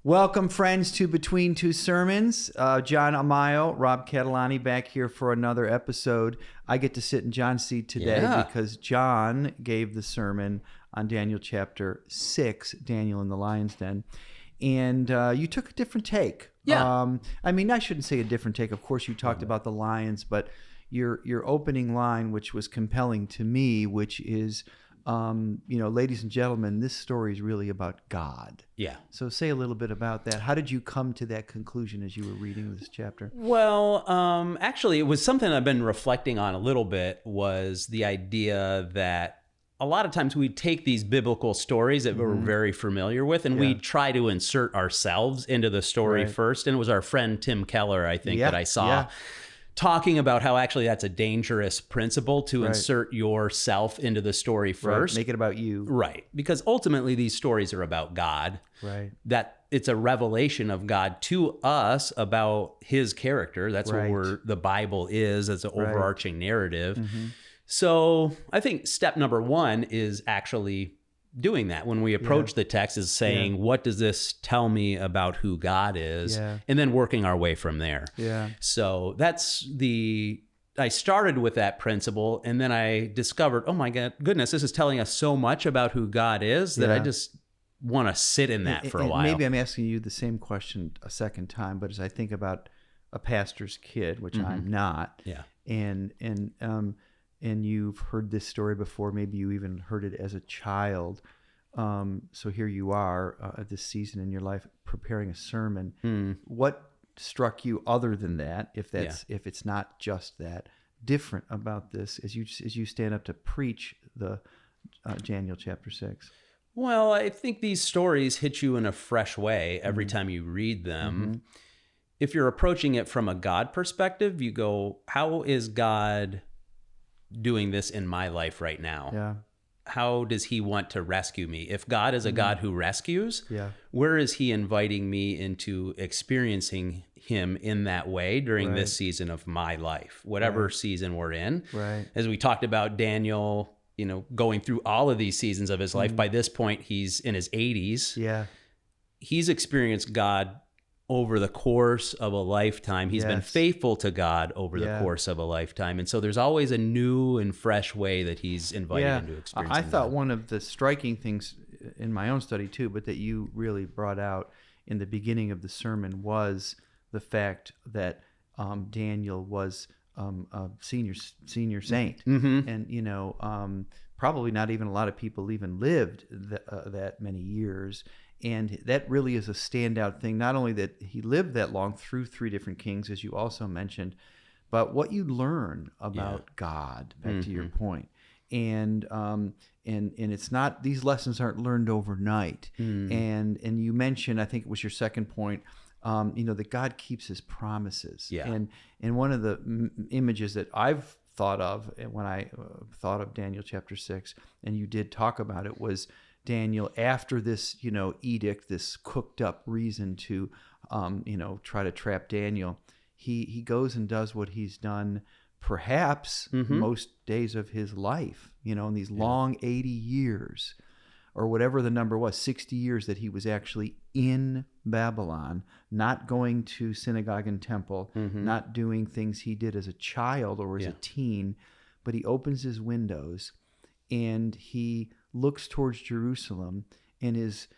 Welcome, friends, to Between Two Sermons. John Amayo, Rob Catalani back here for another episode. I get to sit in John's seat today because John gave the sermon on Daniel chapter 6, Daniel in the Lion's Den. And you took a different take. Yeah. I mean, I shouldn't say a different take. Of course, you talked about the lions, but your opening line, which was compelling to me, which is, ladies and gentlemen, this story is really about God. Yeah. So say a little bit about that. How did you come to that conclusion as you were reading this chapter? Well, actually, it was something I've been reflecting on a little bit, was the idea that a lot of times we take these biblical stories that we're very familiar with and we try to insert ourselves into the story first. And it was our friend Tim Keller, I think, that I saw talking about how actually that's a dangerous principle to insert yourself into the story first. Make it about you. Right. Because ultimately these stories are about God. Right. That it's a revelation of God to us about his character. That's what the Bible is as an overarching narrative. Mm-hmm. So I think step number one is actually doing that when we approach the text, is saying, what does this tell me about who God is? And then working our way from there. Yeah. So I started with that principle, and then I discovered, oh my goodness, this is telling us so much about who God is that I just want to sit in that for a while. Maybe I'm asking you the same question a second time, but as I think about a pastor's kid, which I'm not, and you've heard this story before, maybe you even heard it as a child. So here you are at this season in your life preparing a sermon. What struck you other than that, if it's not just that, different about this as you stand up to preach the Daniel chapter 6? Well, I think these stories hit you in a fresh way every time you read them. If you're approaching it from a God perspective, you go, how is God doing this in my life right now? Yeah. How does he want to rescue me? If God is a God who rescues, where is he inviting me into experiencing him in that way during this season of my life, whatever season we're in? Right. As we talked about Daniel, going through all of these seasons of his life, by this point, he's in his 80s. Yeah. He's experienced God over the course of a lifetime. He's been faithful to God over the course of a lifetime. And so there's always a new and fresh way that he's invited into experience. I thought one of the striking things in my own study too, but that you really brought out in the beginning of the sermon, was the fact that Daniel was a senior saint. And, probably not even a lot of people even lived that many years. And that really is a standout thing, not only that he lived that long through 3 different kings, as you also mentioned, but what you learn about God, back to your point. And it's not, these lessons aren't learned overnight. And you mentioned, I think it was your second point, that God keeps his promises. Yeah. And one of the images that I've thought of when I thought of Daniel chapter 6, and you did talk about it, was Daniel, after this, edict, this cooked up reason to, try to trap Daniel, he goes and does what he's done perhaps most days of his life, in these long 80 years, or whatever the number was, 60 years that he was actually in Babylon, not going to synagogue and temple, not doing things he did as a child or as a teen, but he opens his windows and he looks towards Jerusalem and is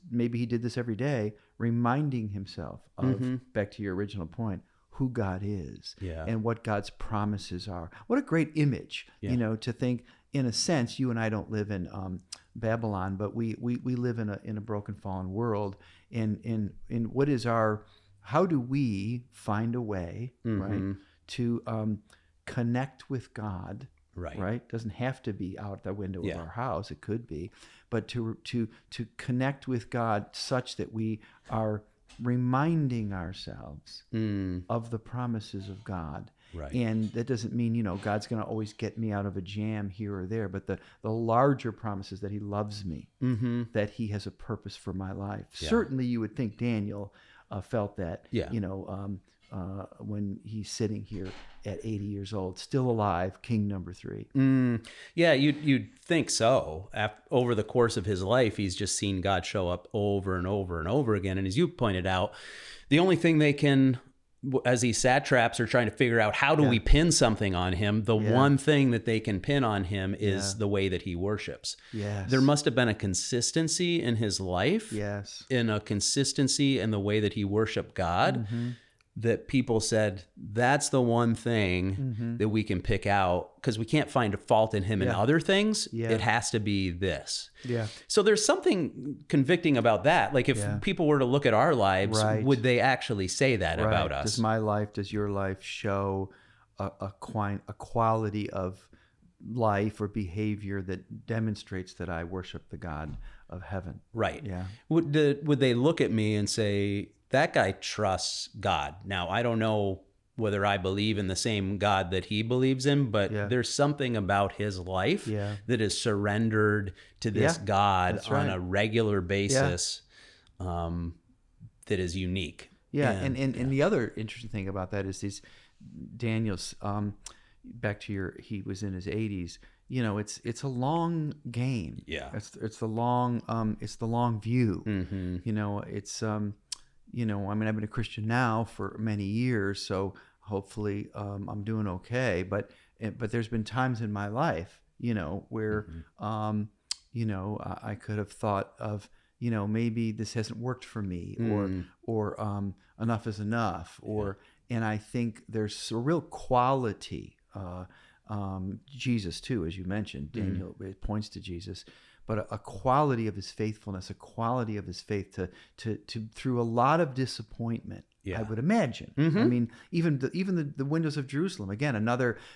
maybe he did this every day, reminding himself of, back to your original point, who God is and what God's promises are. What a great image, to think, in a sense, you and I don't live in Babylon, but we live in a broken, fallen world. And what is how do we find a way, right, to connect with God? Right. Doesn't have to be out the window of our house. It could be, but to connect with God such that we are reminding ourselves of the promises of God. Right. And that doesn't mean, God's going to always get me out of a jam here or there, but the larger promises that he loves me, that he has a purpose for my life. Yeah. Certainly you would think Daniel felt that, when he's sitting here at 80 years old, still alive, king number 3. Yeah, you'd think so. Over the course of his life, he's just seen God show up over and over and over again. And as you pointed out, the only thing they can, as these satraps are trying to figure out how do we pin something on him, the one thing that they can pin on him is the way that he worships. Yes. There must have been a consistency in his life, in a consistency in the way that he worshiped God, that people said, that's the one thing that we can pick out, because we can't find a fault in him in other things. It has to be this. So there's something convicting about that. Like if people were to look at our lives, would they actually say that about us? Does your life show a quality of life or behavior that demonstrates that I worship the God of heaven? Right. Yeah. Would they look at me and say, that guy trusts God? Now, I don't know whether I believe in the same God that he believes in, but there's something about his life that is surrendered to this God on a regular basis that is unique. And the other interesting thing about that is Daniel's, back to he was in his 80s. You know, it's a long game. It's the long view. You know, it's you know, I mean, I've been a Christian now for many years, so hopefully I'm doing okay. But there's been times in my life, you know, where you know, I could have thought of, you know, maybe this hasn't worked for me, or enough is enough, and I think there's a real quality. Jesus too, as you mentioned, Daniel, it points to Jesus. But a quality of his faithfulness, a quality of his faith to through a lot of disappointment, I would imagine. I mean, even the windows of Jerusalem. Again,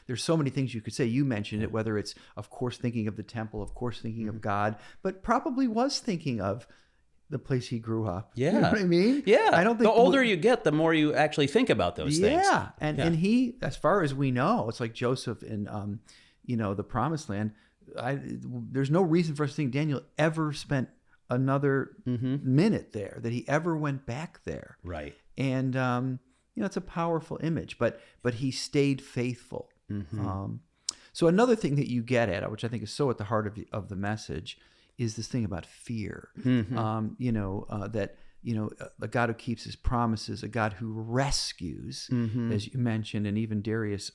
there's so many things you could say. You mentioned it, whether it's, of course, thinking of the temple, of course, thinking of God, but probably was thinking of the place he grew up. You know what I mean? I don't think the older you get, the more you actually think about those things. And he, as far as we know, it's like Joseph in you know, the Promised Land. There's no reason for us to think Daniel ever spent another minute there, that he ever went back there. Right. And you know, it's a powerful image, but he stayed faithful. So another thing that you get at, which I think is so at the heart of the message, is this thing about fear. You know, that, you know, a God who keeps his promises, a God who rescues, as you mentioned, and even Darius,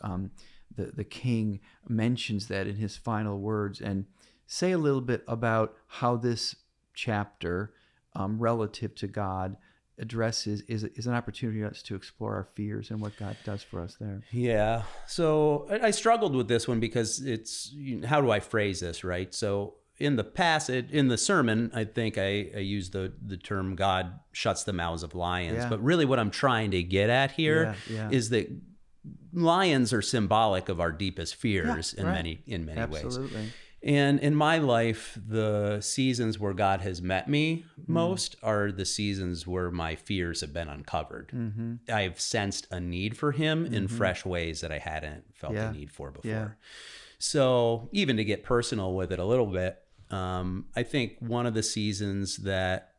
the king, mentions that in his final words. And say a little bit about how this chapter, relative to God, addresses is an opportunity for us to explore our fears and what God does for us there. Yeah. So I struggled with this one because it's, how do I phrase this, right? So in the passage, in the sermon, I think I used the term God shuts the mouths of lions. But really what I'm trying to get at here is that lions are symbolic of our deepest fears in many ways. And in my life, the seasons where God has met me most are the seasons where my fears have been uncovered. I've sensed a need for him in fresh ways that I hadn't felt a need for before. So even to get personal with it a little bit, I think one of the seasons that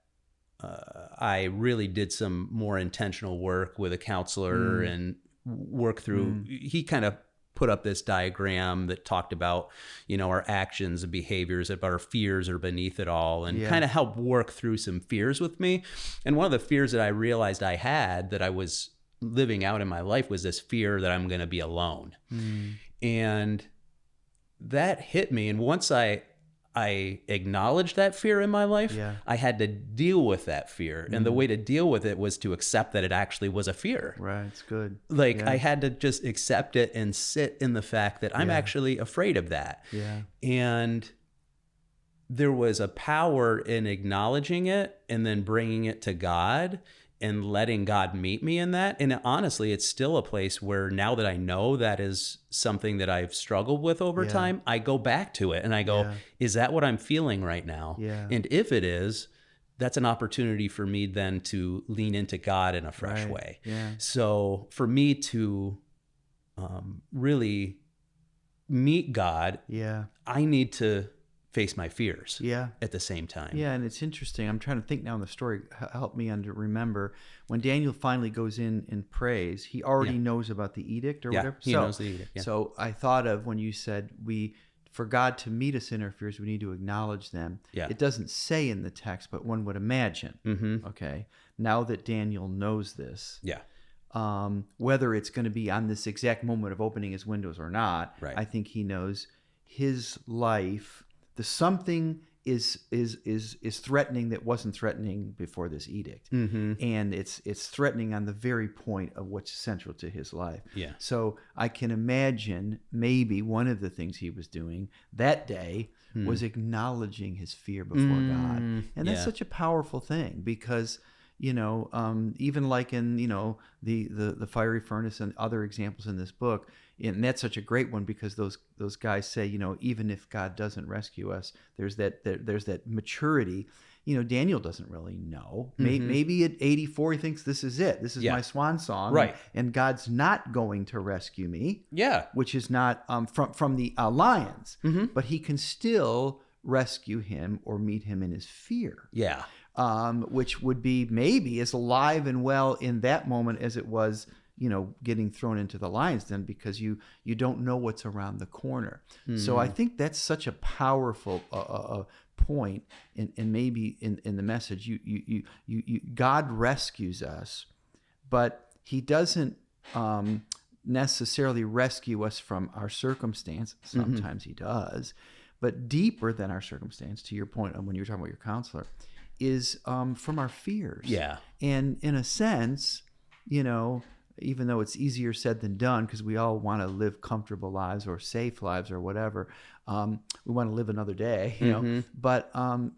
I really did some more intentional work with a counselor and work through, he kind of put up this diagram that talked about, you know, our actions and behaviors, about our fears are beneath it all, and kind of helped work through some fears with me. And one of the fears that I realized I had that I was living out in my life was this fear that I'm going to be alone. And that hit me. And once I acknowledged that fear in my life, I had to deal with that fear. And the way to deal with it was to accept that it actually was a fear. Right. It's good. Like I had to just accept it and sit in the fact that I'm actually afraid of that. And there was a power in acknowledging it and then bringing it to God and letting God meet me in that. And honestly, it's still a place where now that I know that is something that I've struggled with over time, I go back to it and I go, is that what I'm feeling right now? And if it is, that's an opportunity for me then to lean into God in a fresh way. So for me to really meet God, I need to face my fears Yeah. at the same time. Yeah, and it's interesting. I'm trying to think now in the story, help me remember. When Daniel finally goes in and prays, he already knows about the edict or whatever. He knows the edict. Yeah. So I thought of when you said for God to meet us in our fears, we need to acknowledge them. Yeah. It doesn't say in the text, but one would imagine. Mm-hmm. Okay. Now that Daniel knows this, Yeah. whether it's going to be on this exact moment of opening his windows or not, Right. I think he knows his life. The something is threatening that wasn't threatening before this edict, and it's threatening on the very point of what's central to his life. Yeah. So I can imagine maybe one of the things he was doing that day was acknowledging his fear before God, and that's such a powerful thing because. Even like in the fiery furnace and other examples in this book, and that's such a great one because those guys say even if God doesn't rescue us, there's that maturity. Daniel doesn't really know. Maybe at 84 he thinks this is it. This is my swan song, right? And God's not going to rescue me. Yeah, which is not from the lions, but He can still rescue him or meet him in his fear. Yeah. Which would be maybe as alive and well in that moment as it was, getting thrown into the lion's den because you don't know what's around the corner. So I think that's such a powerful point, and maybe in the message, God rescues us, but He doesn't necessarily rescue us from our circumstance. Sometimes He does, but deeper than our circumstance. To your point when you were talking about your counselor. Is from our fears. Yeah. And in a sense, even though it's easier said than done, because we all want to live comfortable lives or safe lives or whatever, we want to live another day, but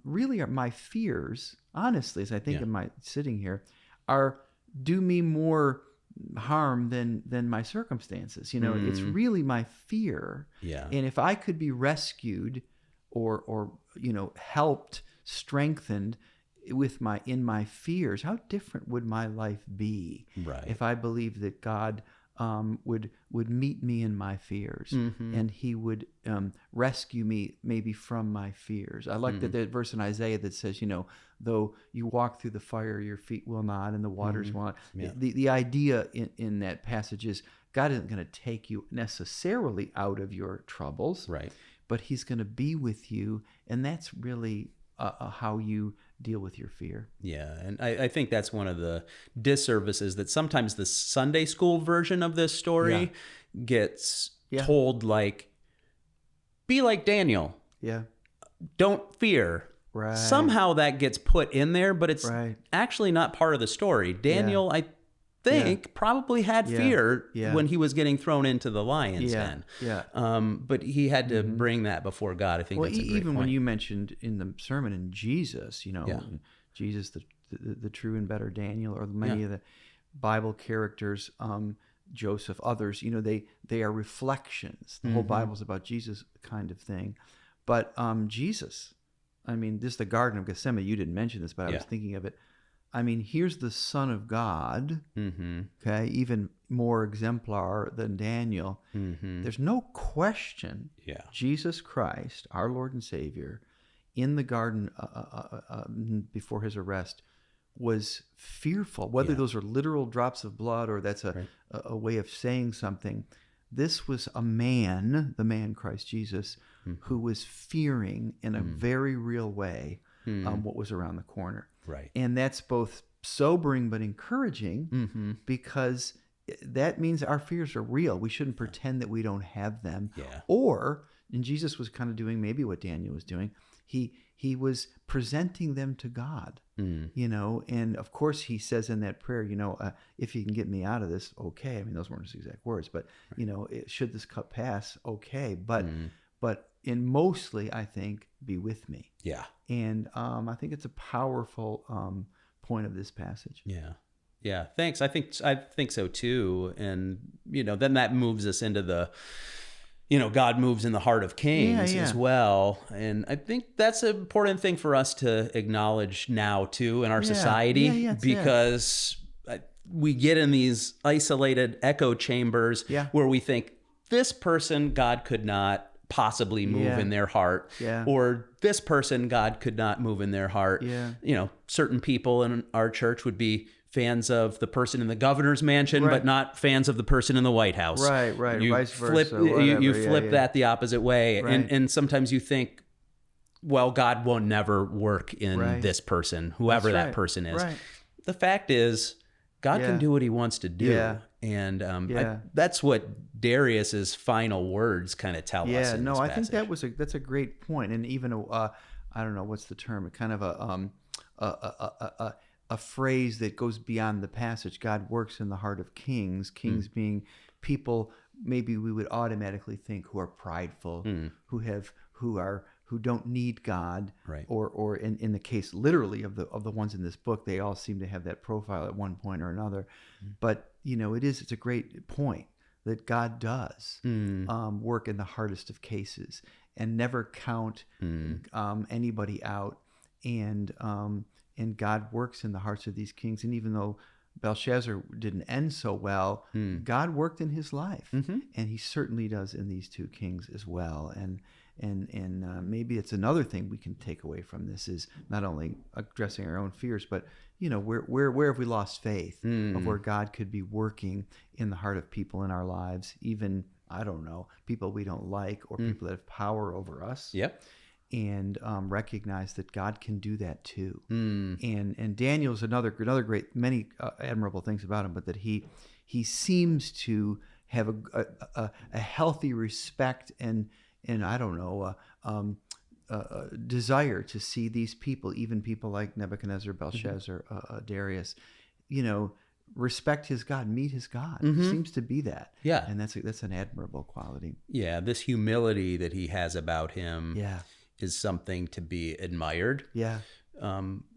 really my fears, honestly, as I think of my sitting here, do me more harm than my circumstances. It's really my fear. Yeah. And if I could be rescued or helped, strengthened in my fears, how different would my life be if I believed that God would meet me in my fears and He would rescue me maybe from my fears. I like that verse in Isaiah that says, though you walk through the fire, your feet will not, and the waters will not. Yeah. The idea in that passage is God isn't going to take you necessarily out of your troubles, right? But He's going to be with you, and that's really how you deal with your fear. Yeah, and I think that's one of the disservices that sometimes the Sunday school version of this story gets told, like, be like Daniel. Yeah. Don't fear. Right. Somehow that gets put in there, but it's actually not part of the story. Daniel, I think, probably had fear when he was getting thrown into the lion's den. Yeah. But he had to bring that before God. I think that's a great even point. when you mentioned in the sermon in Jesus, Jesus, the true and better Daniel, or many of the Bible characters, Joseph, others, they are reflections. The whole Bible's about Jesus kind of thing. But Jesus, this is the Garden of Gethsemane. You didn't mention this, but I was thinking of it. Here's the Son of God, okay, even more exemplar than Daniel. There's no question Jesus Christ, our Lord and Savior, in the garden before His arrest, was fearful. Whether those are literal drops of blood or that's a way of saying something, this was a man, the man Christ Jesus, who was fearing in a very real way what was around the corner. Right. And that's both sobering but encouraging because that means our fears are real. We shouldn't pretend that we don't have them. Yeah. And Jesus was kind of doing maybe what Daniel was doing. He was presenting them to God, and of course He says in that prayer, if You can get me out of this, okay. Those weren't His exact words, but should this cup pass, okay. But in mostly, I think, be with me. Yeah. And I think it's a powerful point of this passage. Yeah. Yeah. Thanks. I think so too. And, then that moves us into the, God moves in the heart of kings as well. And I think that's an important thing for us to acknowledge now too in our society because we get in these isolated echo chambers where we think this person God could not possibly move Yeah. in their heart, Yeah. or this person, God could not move in their heart. Yeah. You know, certain people in our church would be fans of the person in the governor's mansion, Right. but not fans of the person in the White House. Right, right, You vice flip, versa, whatever. you Yeah, flip yeah. that the opposite way, Right. and sometimes you think, well, God will never work in Right. this person, whoever That's that right. person is. Right. The fact is, God Yeah. can do what He wants to do, Yeah. and Yeah. that's what Darius's final words kind of tell us. Yeah, in no, this I think passage. that's a great point, and even I don't know what's the term, kind of a phrase that goes beyond the passage. God works in the heart of kings. Kings being people maybe we would automatically think who are prideful, who don't need God, Right. or in the case literally of the ones in this book, they all seem to have that profile at one point or another. But it's a great point that God does work in the hardest of cases and never count anybody out, and God works in the hearts of these kings. And even though Belshazzar didn't end so well, God worked in his life, and He certainly does in these two kings as well. And maybe it's another thing we can take away from this is not only addressing our own fears, but where have we lost faith of where God could be working in the heart of people in our lives, even I don't know, people we don't like or people that have power over us. Yep. And recognize that God can do that too. And Daniel's another great, many admirable things about him, but that he seems to have a healthy respect and I don't know desire to see these people, even people like Nebuchadnezzar, Belshazzar, Darius, respect his God, meet his God. He seems to be that. Yeah. And that's an admirable quality. Yeah, this humility that he has about him Yeah. is something to be admired. Yeah.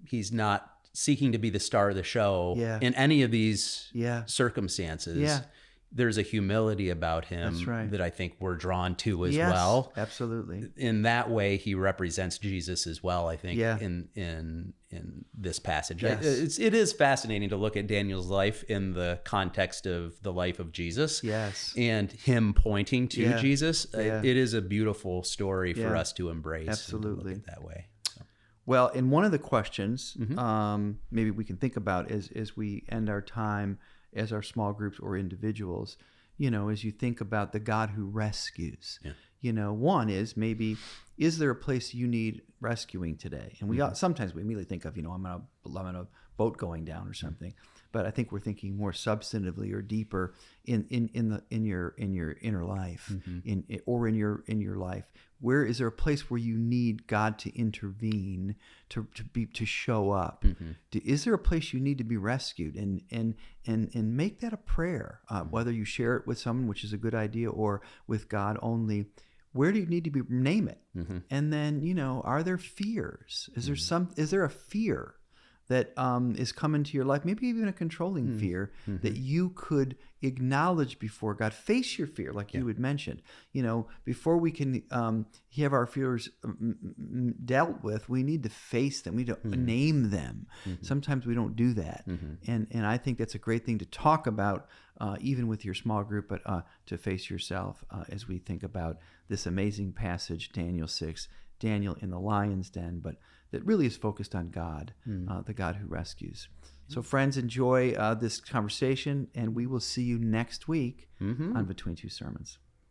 He's not seeking to be the star of the show Yeah. in any of these Yeah. circumstances. Yeah. There's a humility about him That's right. that I think we're drawn to as Yes, well. absolutely. In that way, he represents Jesus as well, I think, Yeah. in this passage. Yes. It is fascinating to look at Daniel's life in the context of the life of Jesus. Yes. And him pointing to Yeah. Jesus. Yeah. It is a beautiful story for Yeah. us to embrace. Absolutely. And look at that way. So. Well, and one of the questions maybe we can think about as we end our time as our small groups or individuals, as you think about the God who rescues. Yeah. One is maybe, is there a place you need rescuing today? And we sometimes we immediately think of, I'm on a boat going down or something. But I think we're thinking more substantively or deeper in your inner life, or in your life. Where is there a place where you need God to intervene, to show up? Is there a place you need to be rescued? And make that a prayer, whether you share it with someone, which is a good idea, or with God only. Where do you need to be? Name it, and then are there fears? Is there a fear that is coming to your life, maybe even a controlling fear that you could acknowledge before God? Face your fear, like you had mentioned. Before we can have our fears dealt with, we need to face them. We need to name them. Sometimes we don't do that, and I think that's a great thing to talk about, even with your small group, but to face yourself as we think about this amazing passage, Daniel 6, Daniel in the lion's den, but that really is focused on God, the God who rescues. So friends, enjoy this conversation, and we will see you next week on Between Two Sermons.